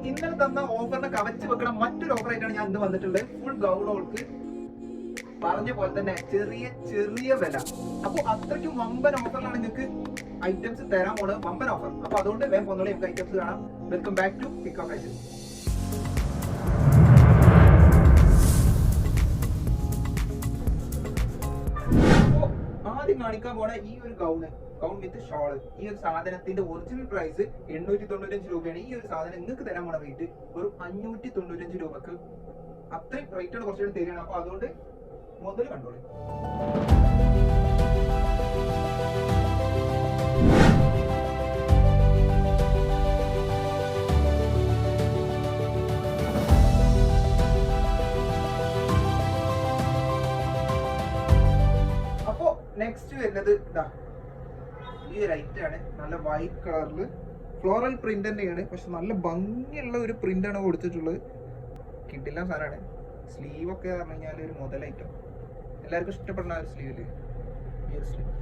ഇന്നലെ തന്ന ഓഫറിനെ കവച്ച് വെക്കണം മറ്റൊരു ഓഫർ ആയിട്ടാണ് ഞാൻ ഇന്ന് വന്നിട്ടുള്ളത്. ഫുൾ ഗൗണുകൾക്ക് പറഞ്ഞ പോലെ തന്നെ ചെറിയ ചെറിയ വില. അപ്പൊ അത്രയ്ക്കും വമ്പൻ ഓഫറിലാണ് നിങ്ങൾക്ക് ഐറ്റംസ് തരാൻ പോണത്, വമ്പൻ ഓഫർ. അപ്പൊ അതുകൊണ്ട് വേഗം പോകുന്നോളൂ, നമുക്ക് ഐറ്റംസ് കാണാം. Welcome back to pick of fashion. ആദ്യം കാണിക്കാൻ പോണ ഈ ഒരു ഗൗൺ വിത്ത് ഷോള്, ഈ ഒരു സാധനത്തിന്റെ ഒറിജിനൽ പ്രൈസ് 895 രൂപയാണ്. ഈ ഒരു സാധനം നിങ്ങൾക്ക് തരാൻ പോണ റേറ്റ് ഒരു 595 രൂപക്ക്. അത്രയും റേറ്റാണ് കുറച്ചുകൂടി തരികയാണ്. അപ്പൊ അതുകൊണ്ട് മുതൽ കണ്ടോളൂ. അപ്പോ നെക്സ്റ്റ് വരുന്നത് ഇതാ ഈ ഒരു ഐറ്റം ആണ്. നല്ല വൈറ്റ് കളറിൽ ഫ്ലോറൽ പ്രിന്റ് തന്നെയാണ്, പക്ഷെ നല്ല ഭംഗിയുള്ള ഒരു പ്രിന്റ് ആണ് കൊടുത്തിട്ടുള്ളത്. കിട്ടില്ല സാധനമാണ്. സ്ലീവ് ഒക്കെ പറഞ്ഞു കഴിഞ്ഞാൽ ഒരു മുതൽ ഐറ്റം, എല്ലാവർക്കും ഇഷ്ടപ്പെടുന്ന ഒരു സ്ലീവില് ഈ ഒരു സ്ലീവ്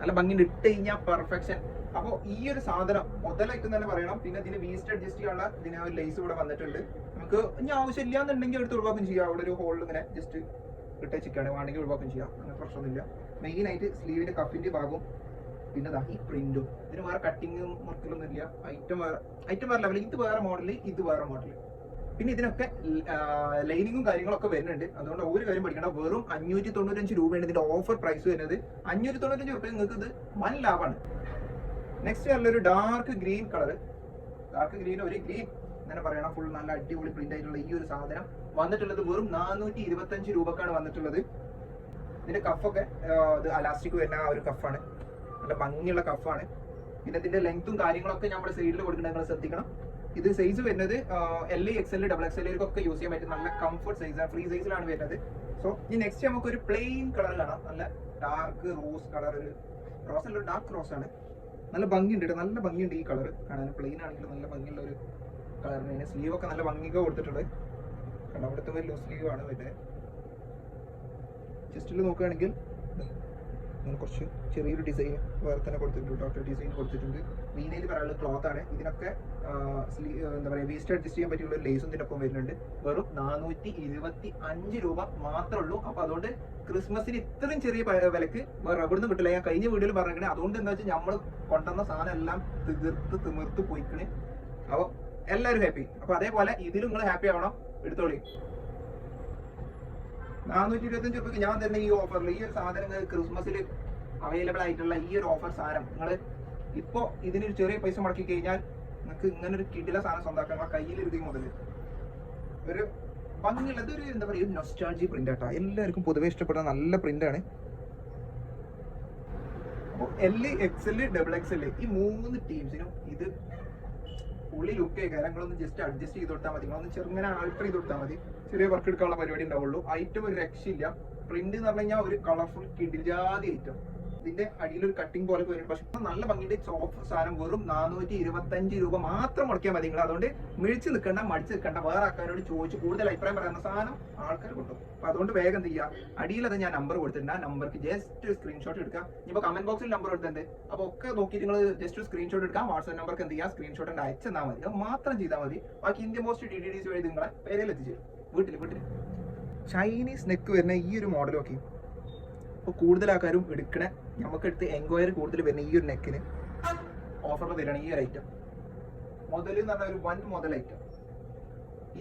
നല്ല ഭംഗിയുണ്ട്, ഇട്ട് കഴിഞ്ഞാൽ പെർഫെക്ഷൻ. അപ്പോൾ ഈ ഒരു സാധനം മുതലായിട്ട് തന്നെ പറയണം. പിന്നെ ഇതിന് വീസ്റ്റ് അഡ്ജസ്റ്റ് ചെയ്യാനുള്ള ഇതിന് ഒരു ലേസ് ഇവിടെ വന്നിട്ടുണ്ട്. നമുക്ക് ഇനി ആവശ്യമില്ല എന്നുണ്ടെങ്കിൽ എടുത്ത് ഒഴിവാക്കും ചെയ്യാം. അവിടെ ഒരു ഹോളിൽ ഇങ്ങനെ ജസ്റ്റ് ഇട്ട ചിക്കാണ്, വേണമെങ്കിൽ ഒഴിവാക്കും ചെയ്യാം, അങ്ങനെ പ്രശ്നമൊന്നുമില്ല. മെയിൻ ആയിട്ട് സ്ലീവിന്റെ കഫിന്റെ ഭാഗവും പിന്നെ ഈ പ്രിന്റും. ഇതിന് വേറെ കട്ടിങ്ങും മുറിക്കലൊന്നും ഇല്ല. ഐറ്റം വേറെ ലെവൽ, ഇത് വേറെ മോഡല്, ഇത് വേറെ മോഡല്. പിന്നെ ഇതിനൊക്കെ ലൈനിങ്ങും കാര്യങ്ങളൊക്കെ വരുന്നുണ്ട്. അതുകൊണ്ട് ഒരു കാര്യം പഠിക്കണം, വെറും 595 രൂപയാണ് ഇതിന്റെ ഓഫർ പ്രൈസ് വരുന്നത്. 595 രൂപ നിങ്ങൾക്ക് ഇത് വൻ ലാഭമാണ്. നെക്സ്റ്റ് നല്ലൊരു dark green colour, dark green ഒരു ഗ്രീൻ അങ്ങനെ പറയണം. ഫുൾ നല്ല അടിപൊളി പ്രിന്റ് ആയിട്ടുള്ള ഈ ഒരു സാധനം വന്നിട്ടുള്ളത് വെറും 425 രൂപക്കാണ് വന്നിട്ടുള്ളത്. ഇതിന്റെ കഫൊക്കെ ഇത് അലാസ്റ്റിക് വരുന്ന ആ ഒരു കഫാണ്, നല്ല ഭംഗിയുള്ള കഫാണ്. പിന്നെ ഇതിന്റെ ലെങ്ത്തും കാര്യങ്ങളൊക്കെ നമ്മുടെ സൈഡിൽ കൊടുക്കുന്നത് നിങ്ങൾ ശ്രദ്ധിക്കണം. ഇത് സൈസ് വരുന്നത് LA XL XXL ഒക്കെ യൂസ് ചെയ്യാൻ പറ്റും. നല്ല കംഫർട്ട് സൈസാണ്, ഫ്രീ സൈസിലാണ് വരുന്നത്. സോ ഈ നെക്സ്റ്റ് നമുക്ക് ഒരു പ്ലെയിൻ കളർ കാണാം. നല്ല ഡാർക്ക് റോസ് കളർ, ഒരു റോസ് അല്ല ഡാർക്ക് റോസ് ആണ്. നല്ല ഭംഗിയുണ്ട്, നല്ല ഭംഗിയുണ്ട് ഈ കളർ കാണാൻ. പ്ലെയിൻ ആണെങ്കിലും നല്ല ഭംഗിയുള്ള ഒരു കളറിന്. സ്ലീവ് ഒക്കെ നല്ല ഭംഗിയൊക്കെ കൊടുത്തിട്ടുണ്ട്. കണ്ടോ, അവിടുത്തെ വലിയ സ്ലീവ് ആണ് വരുന്നത്. ജസ്റ്റിൽ നോക്കുകയാണെങ്കിൽ കുറച്ച് ചെറിയൊരു ഡിസൈൻ വേറെ തന്നെ കൊടുത്തിട്ടുണ്ട്, ഡോക്ടർ ഡിസൈൻ കൊടുത്തിട്ടുണ്ട്. വീനയിൽ പറയാനുള്ള ക്ലോത്ത് ആണ്. ഇതിനൊക്കെ എന്താ പറയുക, വീസ്റ്റ് അഡ്ജസ്റ്റ് ചെയ്യാൻ പറ്റിയുള്ള ഒരു ലേസും ഇതിനൊപ്പം വരുന്നുണ്ട്. വെറും 425 രൂപ മാത്രമേ ഉള്ളൂ. അപ്പൊ അതുകൊണ്ട് ക്രിസ്മസിന് ഇത്രയും ചെറിയ വിലക്ക് വേറെ എവിടുന്ന് കിട്ടില്ല. ഞാൻ കഴിഞ്ഞ വീഡിയോയിൽ പറഞ്ഞേ. അതുകൊണ്ട് എന്താ വെച്ചാൽ നമ്മൾ കൊണ്ടുവന്ന സാധനം എല്ലാം തിമിർത്ത് പോയിക്കണ്. അപ്പൊ എല്ലാവരും ഹാപ്പി. അപ്പൊ അതേപോലെ ഇതിലും നിങ്ങൾ ഹാപ്പി ആവണം, എടുത്തോളി. 425 രൂപയ്ക്ക് ഞാൻ തന്നെ ഈ ഓഫറിൽ ഈ ഒരു സാധനം ക്രിസ്മസിൽ അവൈലബിൾ ആയിട്ടുള്ള ഈ ഒരു ഓഫർ സാധനം നിങ്ങൾ ഇപ്പോ ഇതിനൊരു ചെറിയ പൈസ മുടക്കി കഴിഞ്ഞാൽ നിങ്ങൾക്ക് ഇങ്ങനെ ഒരു കിടില സാധനം സ്വന്തമാക്കാൻ നിങ്ങളെ കയ്യിലിരുത്തി മുതൽ ഒരു ഭംഗിയുള്ളത് ഒരു എന്താ പറയുക, നൊസ്റ്റാൾജി പ്രിന്റ് ആട്ടാ. എല്ലാവർക്കും പൊതുവെ ഇഷ്ടപ്പെടുന്ന നല്ല പ്രിന്റ് ആണ്. അപ്പോൾ LA XL XXL ഈ 3 ടീംസിനും ഇത് ഉള്ളി ലുക്ക് കാര്യങ്ങളൊന്നും ജസ്റ്റ് അഡ്ജസ്റ്റ് ചെയ്ത് കൊടുത്താൽ മതി. നിങ്ങളൊന്ന് ചെറുങ്ങനെ ആൾട്ടർ ചെയ്ത് കൊടുത്താൽ മതി. ചെറിയ വർക്ക് എടുക്കാനുള്ള പരിപാടി ഉണ്ടാവുള്ളൂ. ഐറ്റം ഒരു രക്ഷയില്ല. പ്രിന്റ് എന്ന് പറഞ്ഞു കഴിഞ്ഞാൽ ഒരു കളർഫുൾ കിടിലാതി ഐറ്റം. ഇതിന്റെ അടിയിലൊരു കട്ടിങ് പോലെ വരും. പക്ഷെ നല്ല ഭംഗിയുടെ സോഫ്റ്റ് സാധനം വെറും 425 രൂപ മാത്രം മുടക്കിയാൽ മതി നിങ്ങൾ. അതുകൊണ്ട് മിഴിച്ച് നിൽക്കണ്ട, മടിച്ച് നിൽക്കണ്ട. വേറെ ആൾക്കാരോട് ചോദിച്ച് കൂടുതൽ അഭിപ്രായം പറയുന്ന സാധനം ആൾക്കാർ കൊണ്ടുപോകും. അപ്പൊ അതുകൊണ്ട് വേഗം ചെയ്യുക. അടിയിൽ അത് ഞാൻ നമ്പർ കൊടുത്തിട്ടുണ്ട്. ആ നമ്പർക്ക് ജസ്റ്റ് സ്ക്രീൻഷോട്ട് എടുക്കാം. ഇപ്പൊ കമന്റ് ബോക്സിൽ നമ്പർ എടുത്തിട്ടുണ്ട്. അപ്പൊ ഒക്കെ നോക്കിയിട്ട് നിങ്ങൾ ജസ്റ്റ് സ്ക്രീൻഷോട്ട് എടുക്കാം. വാട്സ്ആപ്പ് നമ്പർക്ക് എന്ത് ചെയ്യുക, സ്ക്രീൻഷോട്ട് അയച്ചെന്നാൽ മതി. അത് മാത്രം ചെയ്താൽ മതി. ബാക്കി ഇന്ത്യ മോസ്റ്റ് DTDs വഴി നിങ്ങളെ പേരിൽ എത്തിച്ചു വീട്ടിൽ. ചൈനീസ് നെക്ക് വരുന്ന ഈ ഒരു മോഡൽ നോക്കി. അപ്പോൾ കൂടുതൽ ആൾക്കാരും എടുക്കണ, നമുക്കെടുത്ത് എൻക്വയറി കൂടുതൽ വരുന്ന ഈ ഒരു നെക്കിന് ഓഫറിൽ തരാണ് ഈ ഒരു ഐറ്റം. മുതൽ എന്ന് പറഞ്ഞാൽ ഒരു 1 മുതൽ ഐറ്റം.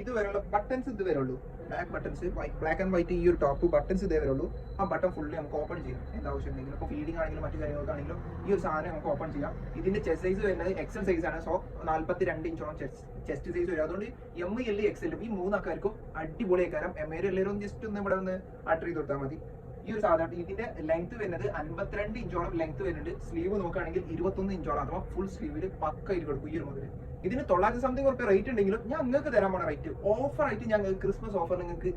ഇത് വരെയുള്ള ബട്ടൺസ് ഇത് വരെ ഉള്ളൂ. Black buttons, black and white ഈ ഒരു ടോപ്പ് ബട്ടൺസ് ഇതേ വരെ ഉള്ളൂ. ആ ബട്ടൺ ഫുള്ളി നമുക്ക് ഓപ്പൺ ചെയ്യാം എന്താവശ്യം ഉണ്ടെങ്കിലും. ഇപ്പോൾ ഫീഡിംഗ് ആണെങ്കിലും മറ്റു കാര്യങ്ങൾക്കാണെങ്കിലും ഈ ഒരു സാധനം നമുക്ക് ഓപ്പൺ ചെയ്യാം. ഇതിന്റെ ചെസ്റ്റ് സൈസ് വരുന്നത് XL സൈസ് ആണ്. സോ 42 ഇഞ്ചോളം ചെസ്റ്റ് സൈസ് വരും. അതുകൊണ്ട് ML XL ഈ 3 ആൾക്കാർക്കും അടിപൊളി ആക്കാരം. ML എല്ലാവരും ജസ്റ്റ് ഒന്ന് ഇവിടെ ഒന്ന് ആർട്ടർ ചെയ്ത് കൊടുത്താൽ മതി. ഈ ഒരു സാധനം ഇതിന്റെ ലെങ്ത് വരുന്നത് 52 ഇഞ്ചോളം ലെങ്ത് വരുന്നുണ്ട്. സ്ലീവ് നോക്കുകയാണെങ്കിൽ 21 ഇഞ്ചോളം, അഥവാ ഫുൾ സ്ലീവിൽ പക്കയിൽ കൊടുക്കും ഈ ഒരു മുതൽ. ഇതിന് 900 സംതിങ് റുപ്യ റേറ്റ് ഉണ്ടെങ്കിലും ഞാൻ നിങ്ങൾക്ക് തരാൻ പോണ റേറ്റ് ഓഫർ ആയിട്ട് ഞങ്ങൾ ക്രിസ്മസ് ഓഫർ നിങ്ങൾക്ക്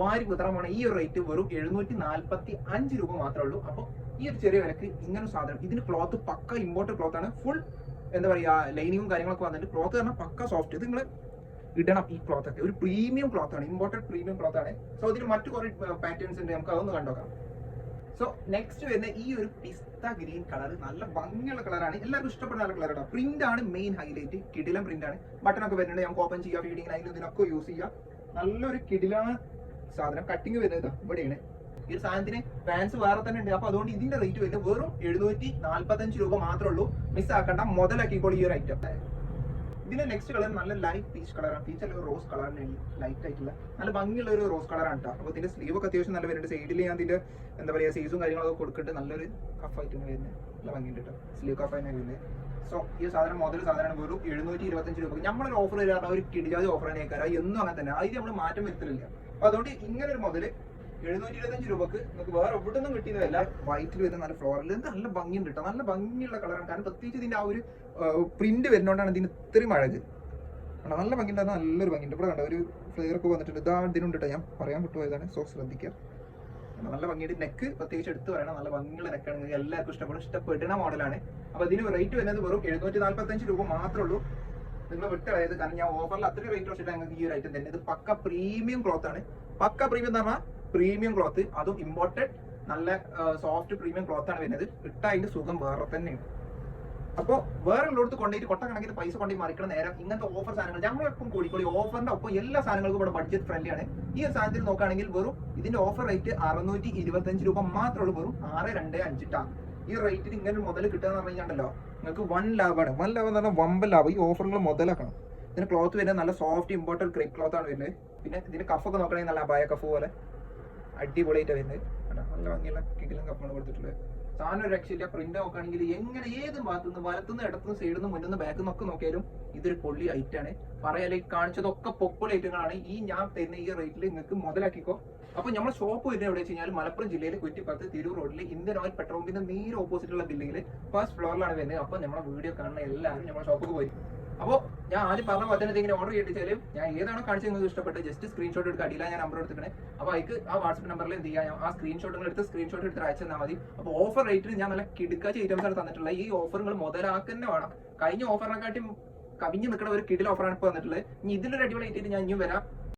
വാരി കുത്തറാൻ പോണ ഈ ഒരു റേറ്റ് വെറും 745 രൂപ മാത്രമേ ഉള്ളൂ. അപ്പോൾ ഈ ഒരു ചെറിയ വിലക്ക് ഇങ്ങനെ സാധനം. ഇതിന് ക്ലോത്ത് പക്ക ഇമ്പോർട്ടഡ് ക്ലോത്ത് ആണ്. ഫുൾ എന്താ പറയുക, ലൈനിങ്ങും കാര്യങ്ങളൊക്കെ വന്നിട്ട് ക്ലോത്ത് പറഞ്ഞാൽ പക്ക സോഫ്റ്റ്. ഇത് നിങ്ങൾ ഇടണം. ഈ ക്ലോത്ത് ഒക്കെ ഒരു പ്രീമിയം ക്ലോത്ത് ആണ്, ഇമ്പോർട്ടഡ് പ്രീമിയം ക്ലോത്ത് ആണ്. സോ ഇതിൽ മറ്റു കുറെ പാറ്റേൺസ് ഉണ്ട്, നമുക്ക് അതൊന്ന് കണ്ടോക്കാം. സോ നെക്സ്റ്റ് വരുന്ന ഈ ഒരു പിസ്ത ഗ്രീൻ കളർ നല്ല ഭംഗിയുള്ള കളറാണ്, എല്ലാവർക്കും ഇഷ്ടപ്പെടുന്ന നല്ല കളറാണ്. പ്രിന്റ് ആണ് മെയിൻ ഹൈലൈറ്റ്, കിടിലം പ്രിന്റ് ആണ്. ബട്ടൺ ഒക്കെ വരുന്നുണ്ട്, നമുക്ക് ഓപ്പൺ ചെയ്യാം, ഫീഡിങ് അതിന് ഇതിനൊക്കെ യൂസ് ചെയ്യാം. നല്ലൊരു കിടിലാണ് സാധനം. കട്ടിങ് വരുന്നത് ഇവിടെയാണ്. ഈ ഒരു സാധനത്തിന് ഫാൻസ് വേറെ തന്നെ ഉണ്ട്. അപ്പൊ അതുകൊണ്ട് ഇതിന്റെ റേറ്റ് വരുന്നത് വെറും 745 രൂപ മാത്രമേ ഉള്ളൂ. മിസ് ആക്കണ്ട, മുതലാക്കിക്കോളൂ ഈ ഒരു ഐറ്റം. ഇതിന്റെ നെക്സ്റ്റ് കളർ നല്ല ലൈറ്റ് പീച്ച് കളറാണ്. പീച്ച് അല്ലെങ്കിൽ റോസ് കളറിന് ലൈറ്റ് ആയിട്ടുള്ള നല്ല ഭംഗിയുള്ള ഒരു റോസ് കളറാണ് കേട്ടോ. അപ്പോൾ ഇതിന്റെ സ്ലീവ് ഒക്കെ അത്യാവശ്യം നല്ല വരുന്നുണ്ട്. സൈഡിൽ ഞാൻ ഇതിന്റെ എന്താ പറയുക സൈസും കാര്യങ്ങളൊക്കെ കൊടുത്തിട്ട് നല്ലൊരു കഫായിട്ട് വരുന്നത്, നല്ല ഭംഗിയുണ്ട് കേട്ടോ. സ്ലീവ് കഫായിട്ടാണ് വരുന്നത്. സോ ഈ സാധനം മുതൽ സാധനമാണ് വെറും 725 രൂപ. നമ്മളൊരു ഓഫർ തരാറുണ്ട്, ഒരു കിടിജാതി ഓഫർ തന്നെ ആയിരിക്കും, എന്നും അങ്ങനെ തന്നെ. അതിൽ നമ്മൾ മാറ്റം വരുത്തില്ല. അപ്പൊ അതുകൊണ്ട് ഇങ്ങനെ ഒരു മുതൽ 725 രൂപക്ക് നിങ്ങൾക്ക് വേറെ എവിടെ നിന്നും കിട്ടിയതല്ല. വൈറ്റിൽ വരുന്ന നല്ല ഫ്ലോറിൽ നല്ല ഭംഗിയുണ്ട് കേട്ടോ, നല്ല ഭംഗിയുള്ള കളറാണ്. കാരണം പ്രത്യേകിച്ച് ഇതിന്റെ ആ ഒരു പ്രിന്റ് വരുന്നോണ്ടാണ് ഇതിന് ഇത്രയും അഴക്. നല്ല ഭംഗിയുണ്ടാകുന്ന നല്ലൊരു ഭംഗിയുണ്ട്. ഇവിടെ കണ്ട ഒരു ഫ്ലെയർ ഒക്കെ വന്നിട്ടുണ്ട്. ഇതാ ഇതിനുണ്ട് കേട്ടോ, ഞാൻ പറയാൻ വിട്ടുപോയതാണ്. സോ ശ്രദ്ധിക്കുക, നല്ല ഭംഗിയുടെ നെക്ക് പ്രത്യേകിച്ച് എടുത്ത് പറയണം. നല്ല ഭംഗിയുള്ള നെക്കാണ്, നിങ്ങൾക്ക് എല്ലാവർക്കും ഇഷ്ടപ്പെടുന്ന മോഡലാണ്. അപ്പൊ ഇതിന് റേറ്റ് വരുന്നത് വെറും 745 രൂപ മാത്രമേ ഉള്ളൂ. നിങ്ങൾ വിട്ടതായത് കാരണം ഞാൻ ഓഫറിൽ അത്രയും റേറ്റ് വെച്ചിട്ട് നിങ്ങൾക്ക് ഈ ഒരു ഐറ്റം തന്നെ. ഇത് പക്ക പ്രീമിയം ക്ലോത്ത് ആണ്. പക്ക പ്രീമിയം എന്ന് പറഞ്ഞാൽ പ്രീമിയം ക്ലോത്ത്, അതും ഇമ്പോർട്ടഡ് നല്ല സോഫ്റ്റ് പ്രീമിയം ക്ലോത്ത് ആണ് വരുന്നത്. ഇട്ട അതിന്റെ സുഖം വേറെ തന്നെയാണ്. അപ്പോൾ വേറെ ഉള്ളടത്ത് കൊണ്ടുപോയിട്ട് കൊട്ടക്കണക്കിന് പൈസ കൊണ്ടുപോയി മറിക്കണം നേരം ഇങ്ങനത്തെ ഓഫർ സാധനങ്ങൾ ഞങ്ങളെപ്പം കൂടിക്കോളി ഓഫറിന്റെ ഒപ്പം എല്ലാ സാധനങ്ങൾക്കും ഇവിടെ ബഡ്ജറ്റ് ഫ്രണ്ട്ലി ആണ്. ഈ ഒരു സാധനത്തിൽ നോക്കുകയാണെങ്കിൽ വെറും ഇതിന്റെ ഓഫർ റേറ്റ് 625 രൂപ മാത്രമേ ഉള്ളൂ. വെറും 625 ഈ റേറ്റിന് ഇങ്ങനെ മുതൽ കിട്ടുക എന്ന് പറഞ്ഞാണ്ടല്ലോ നിങ്ങൾക്ക് വൺ ലാഭമാണ്. വൺ ലാഭം എന്ന് പറഞ്ഞാൽ വമ്പൻ ലാഭം. ഈ ഓഫറുകൾ മുതലാക്കണം. ഇതിന് ക്ലോത്ത് വരുന്നത് നല്ല സോഫ്റ്റ് ഇമ്പോർട്ടഡ് ക്രേപ്പ് ക്ലോത്ത് ആണ് വരുന്നത്. പിന്നെ ഇതിന്റെ കഫൊക്കെ നോക്കണമെങ്കിൽ നല്ല അബായ കഫ് പോലെ അടിപൊളിയായിട്ട് വരുന്നത്. നല്ല ഭംഗിയുള്ള കിടിലം കഫാണ് കൊടുത്തിട്ടുള്ളത്. സാധനം ഒരു രക്ഷയില്ല. പ്രിന്റ് നോക്കുകയാണെങ്കിൽ എങ്ങനെ ഏത് ഭാഗത്തുനിന്ന് വലത്തുനിന്ന് ഇടത്തുനിന്ന് സൈഡിൽ നിന്ന് മുന്നിൽ നിന്ന് ബാക്കിൽ നിന്നൊക്കെ നോക്കിയാലും ഇതൊരു പൊള്ളി ഐറ്റാണ്. പറയാലേക്ക് കാണിച്ചതൊക്കെ പൊപ്പൊളി ഐറ്റങ്ങളാണ്. ഈ ഞാൻ തരുന്ന ഈ റേറ്റിൽ നിങ്ങൾക്ക് മുതലാക്കിക്കോ. അപ്പൊ നമ്മുടെ ഷോപ്പ് വരുന്നത് എവിടെ വെച്ച് കഴിഞ്ഞാൽ മലപ്പുറം ജില്ലയിൽ കുറ്റിപ്പുറത്ത് തിരൂർ റോഡിൽ ഇന്ത്യൻ ഓയിൽ പെട്രോൾ പമ്പിന്റെ നേരെ ഓപ്പോസിറ്റുള്ള ബിൽഡിംഗിൽ ഫസ്റ്റ് ഫ്ലോറിലാണ് വരുന്നത്. അപ്പൊ നമ്മുടെ വീഡിയോ കാണുന്ന എല്ലാവരും നമ്മുടെ ഷോപ്പിൽ പോയി. അപ്പോൾ ഞാൻ ആദ്യം പറഞ്ഞ പദ്ധതി ഇങ്ങനെ ഓർഡർ ചെയ്തിട്ടാലും ഞാൻ ഏതാണോ കാണിച്ചത് നിങ്ങൾക്ക് ഇഷ്ടപ്പെട്ട് ജസ്റ്റ് സ്ക്രീൻഷോട്ട് എടുക്കുക. അടിയിലാണ് ഞാൻ നമ്പർ എടുത്തിട്ട്. അപ്പോൾ അതിക്ക് ആ വാട്സ്ആപ്പ് നമ്പറിൽ എന്ത് ചെയ്യാം, ആ സ്ക്രീൻഷോട്ട് എടുത്ത് അയച്ചു തന്നാൽ മതി. അപ്പോൾ ഓഫർ റേറ്റിൽ ഞാൻ നല്ല കിടുക്കാച്ച ഐറ്റംസ് ആണ് തന്നിട്ടുള്ളത്. ഈ ഓഫറുകൾ മുതലാക്കന്നെ വേണം. കഴിഞ്ഞ ഓഫറിനെക്കാട്ടി കവിഞ്ഞ് നിൽക്കുന്ന ഒരു കിടിൽ ഓഫറാണ് ഇപ്പോൾ വന്നിട്ടുള്ളത്. ഇനി ഇതിലൊരു അടിപൊളി ആയിട്ട് ഞാൻ ഇനിയും വരാം.